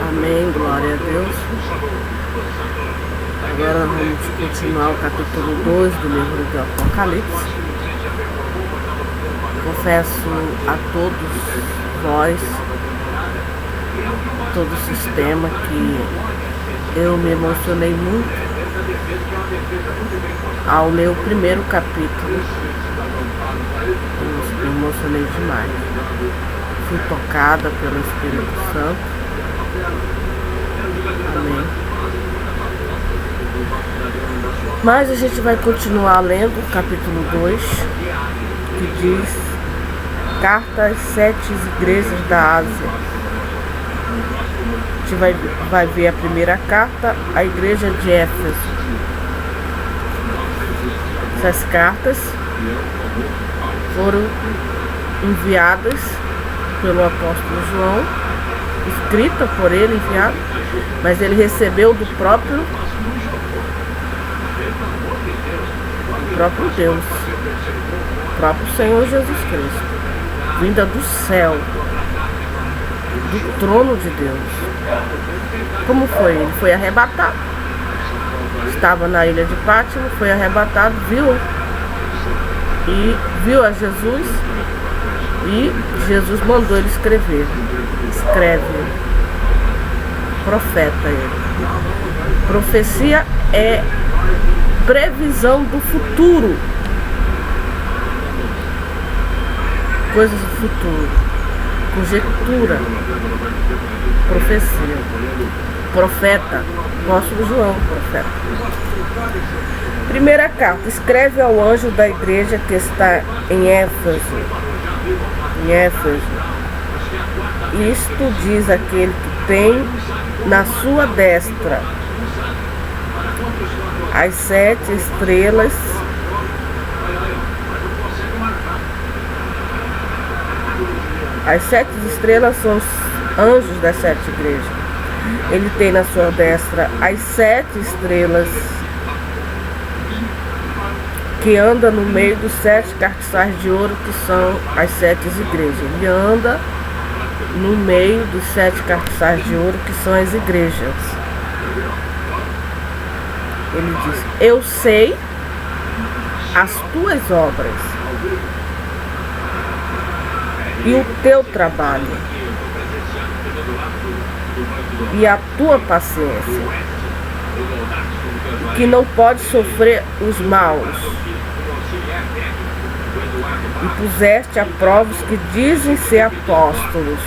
Amém, glória a Deus. Agora vamos continuar o capítulo 2 do livro do Apocalipse. Confesso a todos vós, todo o sistema, que eu me emocionei muito ao ler o primeiro capítulo. Eu me emocionei demais. Fui tocada pelo Espírito Santo. Amém. Mas a gente vai continuar lendo o capítulo 2, que diz: Carta às 7 igrejas da Ásia. A gente vai ver a primeira carta à igreja de Éfeso. Essas cartas foram enviadas pelo apóstolo João, escrita por ele, enviada, mas ele recebeu do próprio Deus, o próprio Senhor Jesus Cristo, vinda do céu, do trono de Deus. Como foi? Ele foi arrebatado. Estava na ilha de Pátimo, foi arrebatado, viu a Jesus, e Jesus mandou ele escrever. Escreve, profeta ele. Profecia é previsão do futuro, coisas do futuro, conjectura, profecia. Profeta, apóstolo João, profeta. Primeira carta: escreve ao anjo da igreja que está em Éfeso. Isto diz aquele que tem na sua destra as 7 estrelas, as 7 estrelas são os anjos das 7 igrejas. Ele tem na sua destra as 7 estrelas que anda no meio dos 7 castiçais de ouro, que são as 7 igrejas. Ele anda no meio dos 7 castiçais de ouro, que são as igrejas. Ele diz: eu sei as tuas obras e o teu trabalho e a tua paciência, que não pode sofrer os maus, e puseste a prova os que dizem ser apóstolos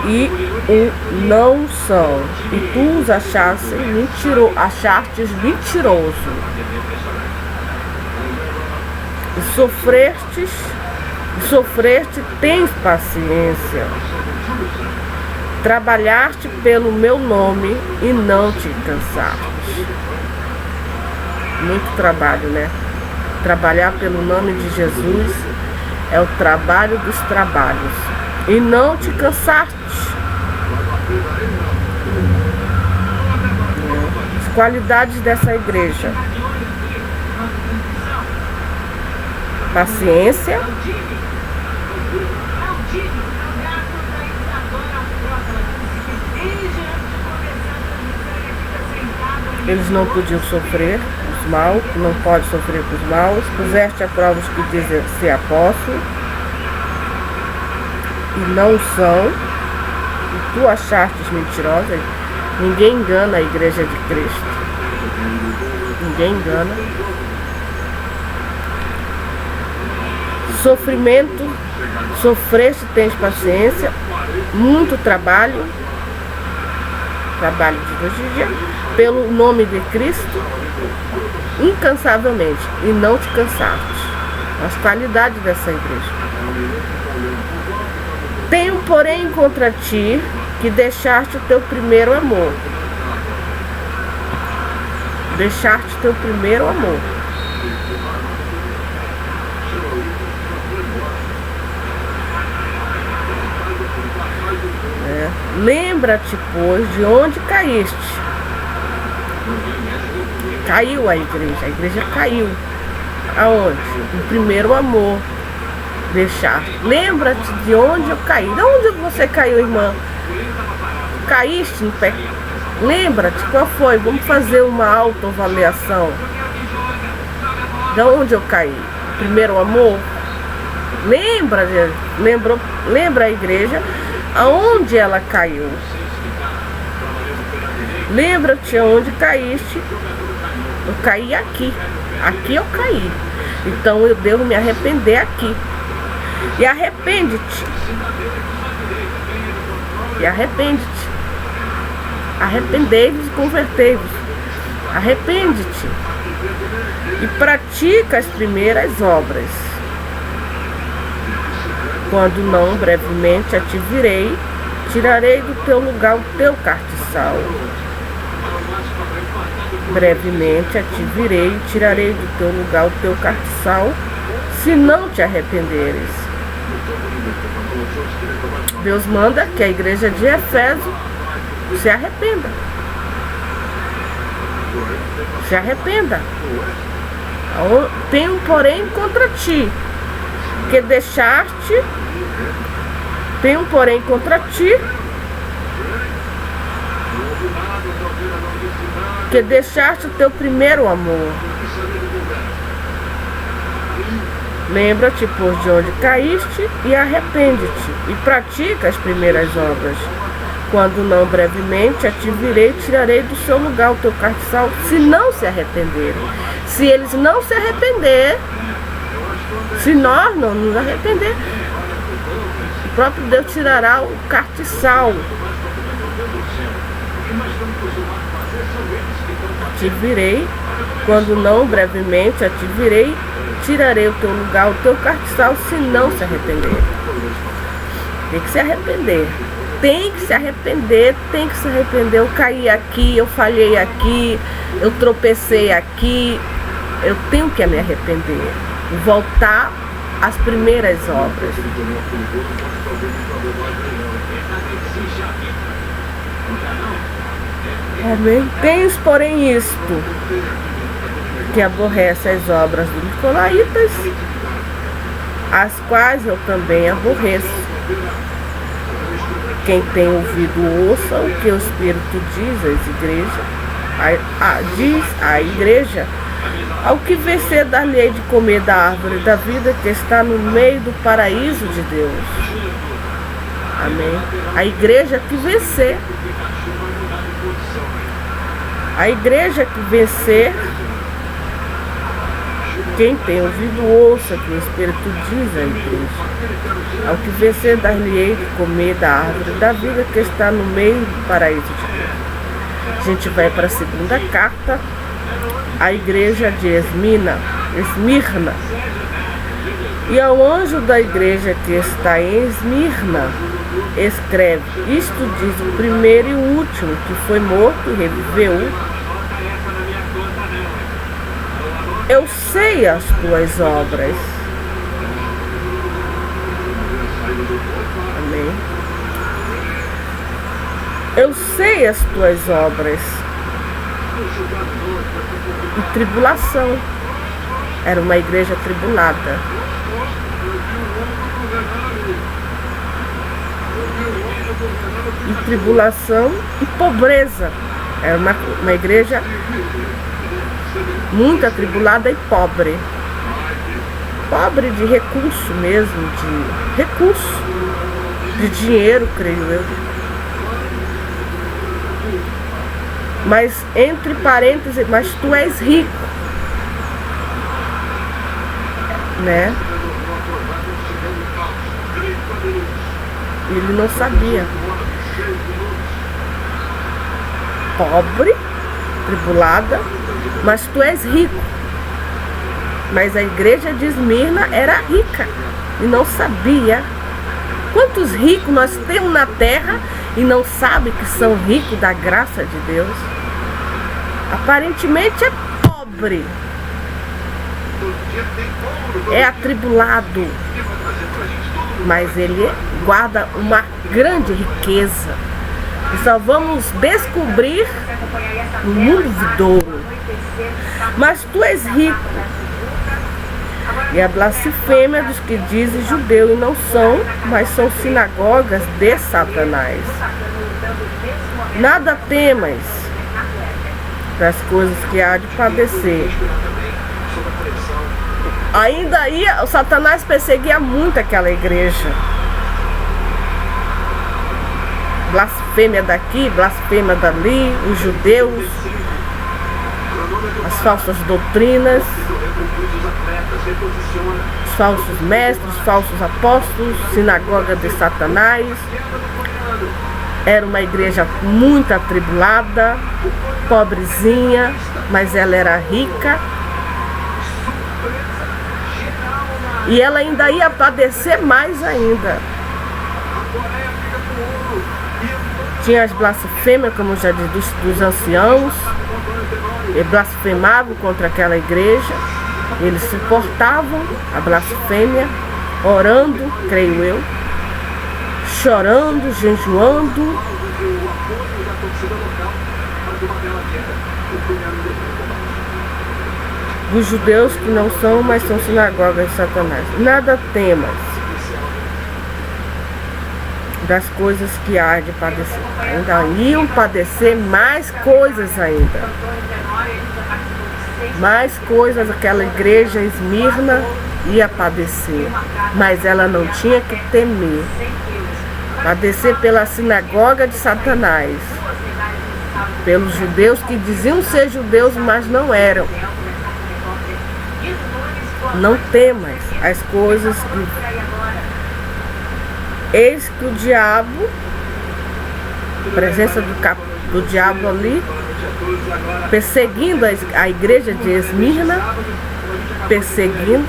e o não são, e tu os achastes mentiroso, e sofreste, tens paciência, trabalhaste pelo meu nome e não te cansaste. Muito trabalho, né? Trabalhar pelo nome de Jesus é o trabalho dos trabalhos. E não te cansaste. As qualidades dessa igreja: paciência, eles não podiam sofrer os maus, não pode sofrer com os maus. Puseste a prova os que dizem ser apóstolo e não são, e tu achastes mentirosa. Ninguém engana a igreja de Cristo. Ninguém engana. Sofrimento, sofreste, tens paciência, muito trabalho de hoje em dia, pelo nome de Cristo, incansavelmente, e não te cansaste. As qualidades dessa igreja. Tenho, porém, contra ti que deixaste o teu primeiro amor. Deixaste o teu primeiro amor. Lembra-te, pois, de onde caíste. Caiu a igreja caiu. Aonde? No primeiro amor. Deixar. Lembra-te de onde eu caí. De onde você caiu, irmã? caíste no pé. Lembra-te qual foi? Vamos fazer uma autoavaliação. De onde eu caí? Primeiro amor? Lembra a igreja aonde ela caiu. Lembra-te aonde caíste. Eu caí aqui. Aqui eu caí. Então eu devo me arrepender aqui. E arrepende-te. E arrepende-te. Arrependei-vos e convertei-vos. Arrepende-te. E pratica as primeiras obras. Quando não, brevemente a te virei, tirarei do teu lugar o teu castiçal. Brevemente a te virei, tirarei do teu lugar o teu castiçal, se não te arrependeres. Deus manda que a igreja de Éfeso se arrependa. Se arrependa. Tenho, porém, contra ti, que deixaste, tenho, porém, contra ti, que deixaste o teu primeiro amor. Lembra-te, pois, de onde caíste e arrepende-te e pratica as primeiras obras. Quando não, brevemente a te virei, tirarei do seu lugar o teu castiçal, se não se arrependerem. Se eles não se arrepender, se nós não nos arrepender, o próprio Deus tirará o castiçal. Te virei, quando não, brevemente a te virei, tirarei o teu lugar, o teu castiçal, se não se arrepender. Tem que se arrepender. Tem que se arrepender, tem que se arrepender. Eu caí aqui, eu falhei aqui, eu tropecei aqui. Eu tenho que me arrepender. Voltar às primeiras obras. Amém. Tens, porém, isto, que aborrece as obras dos nicolaítas, as quais eu também aborreço. Quem tem ouvido, ouça o que o Espírito diz à igreja. Ao que vencer, dar-lhe-ei de comer da árvore da vida que está no meio do paraíso de Deus. Amém. A igreja que vencer. A igreja que vencer. Quem tem ouvido, ouça o que o Espírito diz à igreja. Ao que vencer, dar-lhe-ei de comer da árvore da vida que está no meio do paraíso de Deus. A gente vai para a segunda carta, a igreja de Esmirna. E ao anjo da igreja que está em Esmirna, escreve: isto diz o primeiro e o último, que foi morto e reviveu. Eu sei as tuas obras. Amém. Eu sei as tuas obras. E tribulação. Era uma igreja tribulada. E tribulação e pobreza. Era uma igreja muito atribulada e pobre. Pobre de recurso mesmo, de recurso, de dinheiro, creio eu. Mas, entre parênteses, mas tu és rico. Né? Ele não sabia. Pobre, tribulada, mas tu és rico. Mas a igreja de Esmirna era rica e não sabia. Quantos ricos nós temos na terra e não sabem que são ricos da graça de Deus? Aparentemente é pobre, é atribulado, mas ele guarda uma grande riqueza. E só vamos descobrir no mundo vindouro. Mas tu és rico. e a blasfêmia dos que dizem judeu e não são, mas são sinagogas de Satanás. Nada temas das coisas que há de padecer. Ainda o Satanás perseguia muito aquela igreja. Blasfêmia daqui, blasfêmia dali, os judeus, as falsas doutrinas, os falsos mestres, os falsos apóstolos, sinagoga de Satanás. Era uma igreja muito atribulada, pobrezinha, mas ela era rica. E ela ainda ia padecer mais ainda. Tinha as blasfêmias, como já disse, dos anciãos. Eles blasfemavam contra aquela igreja. Eles suportavam a blasfêmia, orando, creio eu, chorando, jejuando. Dos judeus que não são, mas são sinagogas de Satanás. Nada temas das coisas que há de padecer. Ainda iam padecer mais coisas ainda. Mais coisas aquela igreja Esmirna ia padecer. Mas ela não tinha que temer. Padecer pela sinagoga de Satanás. Pelos judeus que diziam ser judeus, mas não eram. Não temas as coisas que... Eis que o diabo, a presença do diabo ali, perseguindo a igreja de Esmirna, perseguindo.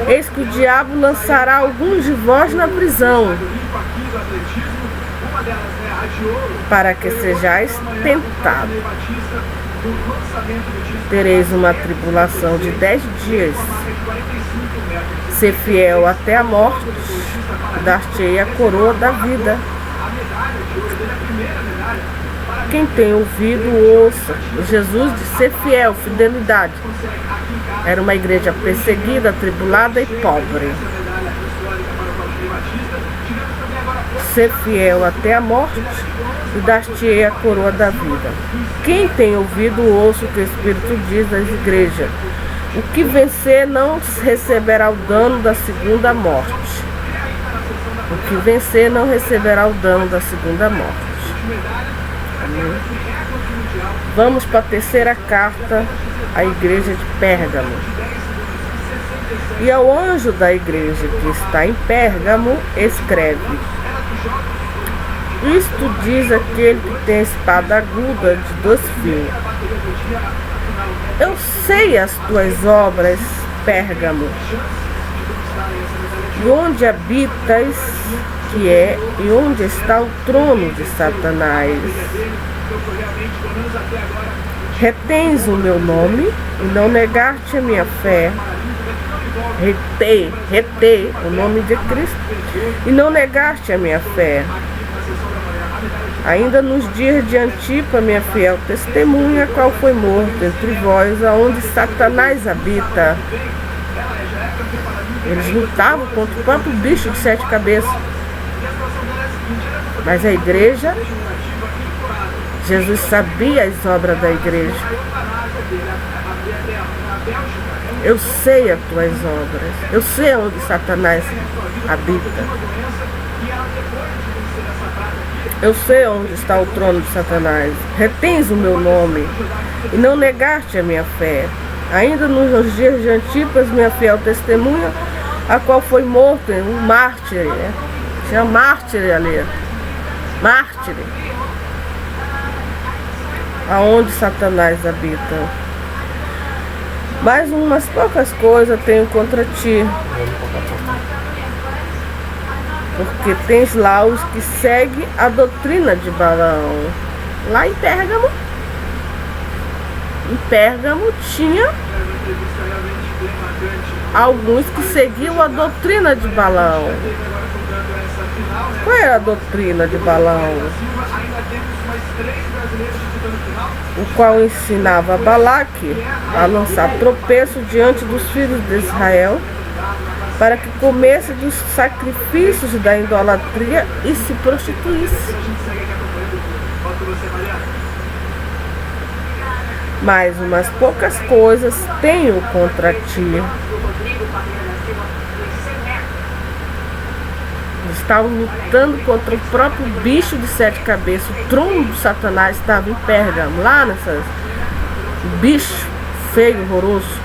Eis que o diabo lançará alguns de vós na prisão, para que sejais tentados. Tereis uma tribulação de 10 dias. Ser fiel até a morte, dar-te-ei a coroa da vida. Quem tem ouvido, ouça. Jesus disse: ser fiel, fidelidade. Era uma igreja perseguida, atribulada e pobre. Ser fiel até a morte e dar-te-ei a coroa da vida. Quem tem ouvido, ouça o que o Espírito diz às igrejas. O que vencer não receberá o dano da segunda morte. O que vencer não receberá o dano da segunda morte. Amém? Vamos para a terceira carta à igreja de Pérgamo. E ao anjo da igreja que está em Pérgamo, escreve: isto diz aquele que tem a espada aguda de 2 fios. Eu sei as tuas obras, Pérgamo, e onde habitas, que é, e onde está o trono de Satanás. Retens o meu nome e não negaste a minha fé. Retei o nome de Cristo e não negaste a minha fé. Ainda nos dias de Antipa, minha fiel testemunha, qual foi morto entre vós, aonde Satanás habita. Eles lutavam contra o próprio bicho de 7 cabeças. Mas a igreja, Jesus sabia as obras da igreja. Eu sei as tuas obras. Eu sei onde Satanás habita. Eu sei onde está o trono de Satanás. Retens o meu nome e não negaste a minha fé. Ainda nos dias de Antipas, minha fiel testemunha, a qual foi morto um mártir. Tinha mártir ali. Mártir. Aonde Satanás habita. Mais umas poucas coisas tenho contra ti. Porque tens lá os que seguem a doutrina de Balaão. Lá em Pérgamo tinha alguns que seguiam a doutrina de Balaão. Qual era a doutrina de Balaão? o qual ensinava Balaque a lançar tropeço diante dos filhos de Israel, para que comesse dos sacrifícios da idolatria e se prostituísse. Mas umas poucas coisas tenho contra ti. Estavam lutando contra o próprio bicho de 7 cabeças. O trono de Satanás estava em Pérgamo, lá nessas bicho feio, horroroso.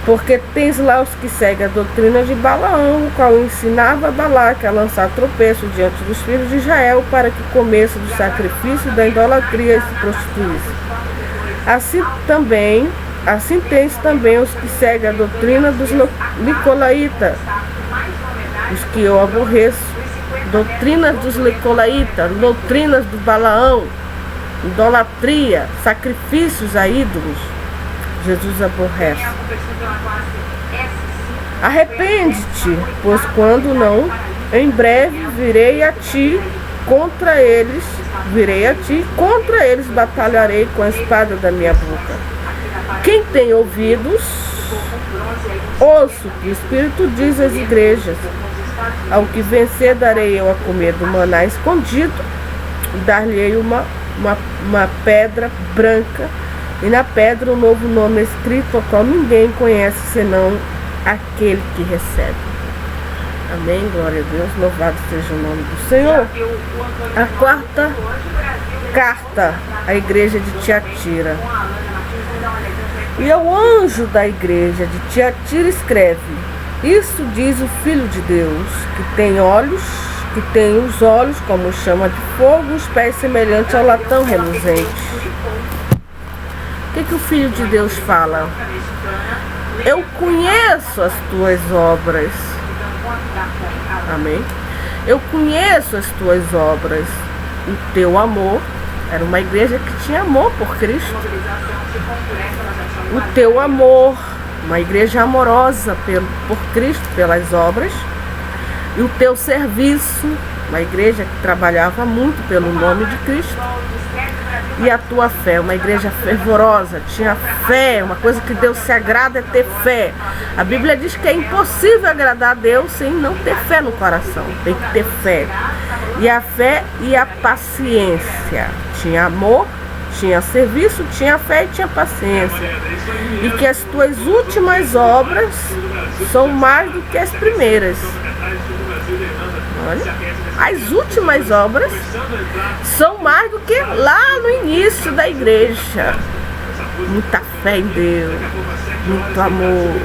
Porque tens lá os que seguem a doutrina de Balaão, o qual ensinava a Balaque a lançar tropeço diante dos filhos de Israel, para que comesse do sacrifício da idolatria e se prostituísse. Assim tens também os que seguem a doutrina dos nicolaítas, os que eu aborreço, doutrinas dos nicolaítas, doutrinas do Balaão, idolatria, sacrifícios a ídolos. Jesus aborrece. Arrepende-te, pois quando não, em breve virei a ti contra eles, batalharei com a espada da minha boca. Quem tem ouvidos, ouça o que o Espírito diz às igrejas. Ao que vencer darei eu a comer do maná escondido, dar-lhe-ei uma pedra branca, e na pedra um novo nome escrito, ao qual ninguém conhece senão aquele que recebe. Amém, glória a Deus, louvado seja o nome do Senhor. A quarta carta à igreja de Tiatira. E ao anjo da igreja de Tiatira escreve: Isso diz o Filho de Deus, que tem os olhos como chama de fogo, os pés semelhantes ao latão reluzente. O que o Filho de Deus fala? Eu conheço as tuas obras. Amém? Eu conheço as tuas obras. O teu amor. Era uma igreja que tinha amor por Cristo. O teu amor. Uma igreja amorosa por Cristo, pelas obras. E o teu serviço. Uma igreja que trabalhava muito pelo nome de Cristo. E a tua fé, uma igreja fervorosa, tinha fé, uma coisa que Deus se agrada é ter fé. A Bíblia diz que é impossível agradar a Deus sem não ter fé no coração, tem que ter fé. E a fé e a paciência, tinha amor, tinha serviço, tinha fé e tinha paciência. E que as tuas últimas obras são mais do que as primeiras. Olha, as últimas obras são mais do que lá no início da igreja. Muita fé em Deus, muito amor,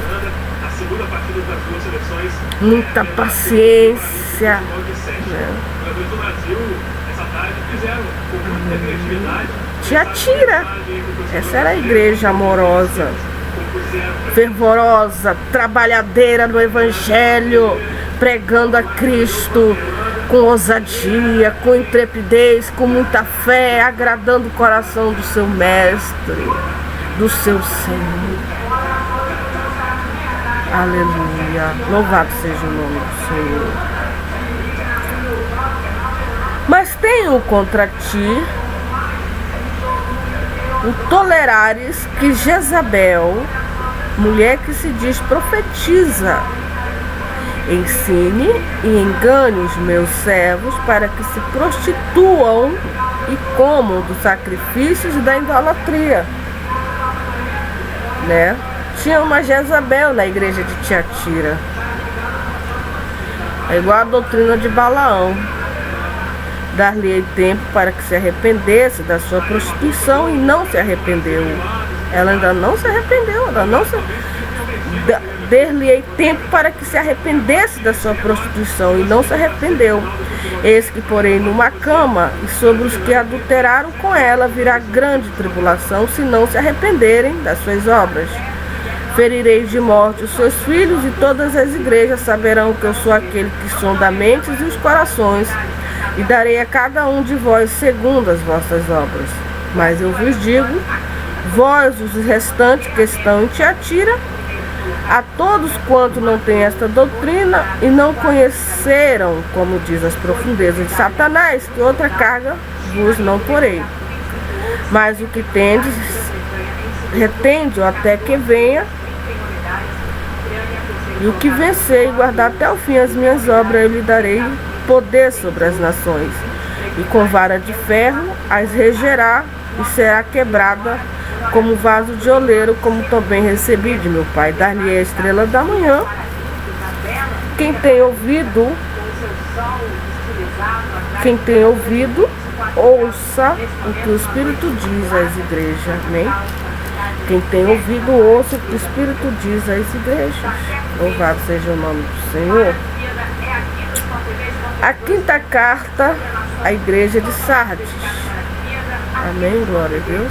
muita paciência, né? Tiatira, essa era a igreja amorosa, fervorosa, trabalhadeira no Evangelho, pregando a Cristo com ousadia, com intrepidez, com muita fé, agradando o coração do seu mestre, do seu Senhor. Aleluia, louvado seja o nome do Senhor. Mas tenho contra ti o tolerares que Jezabel, mulher que se diz profetiza, ensine e engane os meus servos para que se prostituam e comam dos sacrifícios da idolatria, né? Tinha uma Jezabel na igreja de Tiatira, é igual a doutrina de Balaão. Dar-lhe tempo para que se arrependesse da sua prostituição e não se arrependeu. Ela ainda não se arrependeu, dar-lhe tempo para que se arrependesse da sua prostituição e não se arrependeu. Eis que porém numa cama, e sobre os que adulteraram com ela virá grande tribulação, se não se arrependerem das suas obras. Ferirei de morte os seus filhos, e todas as igrejas saberão que eu sou aquele que sonda mentes e os corações, e darei a cada um de vós segundo as vossas obras. Mas eu vos digo, vós os restantes que estão em Tiatira, a todos quanto não têm esta doutrina e não conheceram, como diz as profundezas de Satanás, que outra carga vos não porei. Mas o que tendes, retende-o até que venha, e o que vencer e guardar até o fim as minhas obras, eu lhe darei poder sobre as nações, e com vara de ferro as regerá, e será quebrada como vaso de oleiro, como também recebi de meu Pai. Dar-lhe a estrela da manhã. Quem tem ouvido, ouça o que o Espírito diz às igrejas. Amém? Quem tem ouvido, ouça o que o Espírito diz às igrejas. Louvado seja o nome do Senhor. A quinta carta à igreja de Sardes. Amém, glória a Deus.